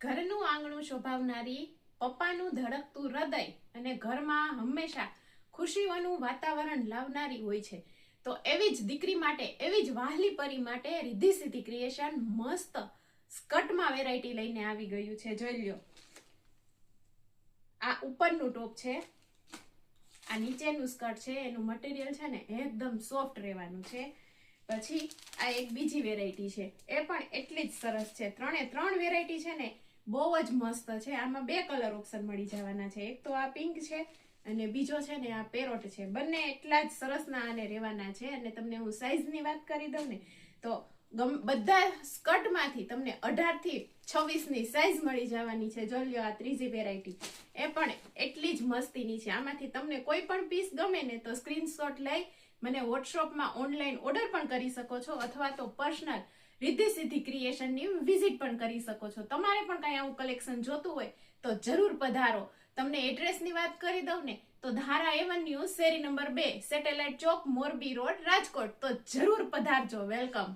ઘરનું આંગણું શોભાવનારી, પપ્પાનું ધડકતું હૃદય અને ઘરમાં હંમેશા ખુશીઓનું વાતાવરણ લાવનારી હોય છે. તો એવી જ દીકરી માટે, એવી જ વહાલી પરી માટે રિદ્ધિ સિદ્ધિ ક્રિએશન મસ્ત સ્કર્ટમાં વેરાયટી લઈને આવી ગયું છે. જોઈ લ્યો, આ ઉપરનું ટોપ છે, આ નીચેનું સ્કર્ટ છે. એનું મટીરિયલ છે ને એકદમ સોફ્ટ રહેવાનું છે. પછી આ એક બીજી વેરાયટી છે, એ પણ એટલી જ સરસ છે. ત્રણ વેરાયટી છે ને બહુ જ મસ્ત છે. આમાં બે કલર ઓપ્શન મળી જવાના છે. એક તો આ પિંક છે અને બીજો છે ને આ પેરોટ છે. બંને એટલા જ સરસના આને રહેવાના છે. અને તમને હું સાઈઝની વાત કરી દઉં ને તો બધા સ્કર્ટમાંથી તમને 18 થી 26 ની સાઈઝ મળી જવાની છે. જો લ્યો, આ ત્રીજી વેરાયટી એ પણ એટલી જ મસ્તીની છે. આમાંથી તમને કોઈ પણ પીસ ગમે ને તો સ્ક્રીનશોટ લઈ મને વોટ્સઅપમાં ઓનલાઈન ઓર્ડર પણ કરી શકો છો, અથવા તો પર્સનલ રિદ્ધિ સિદ્ધિ ક્રિએશનની વિઝિટ પણ કરી શકો છો. તમારે પણ કઈ આવું કલેક્શન જોતું હોય તો જરૂર પધારો. તમને એડ્રેસની વાત કરી દઉં ને તો ધારા એવન્યુ, શેરી નંબર 2, સેટેલાઇટ ચોક, મોરબી રોડ, રાજકોટ. તો જરૂર પધારજો. વેલકમ.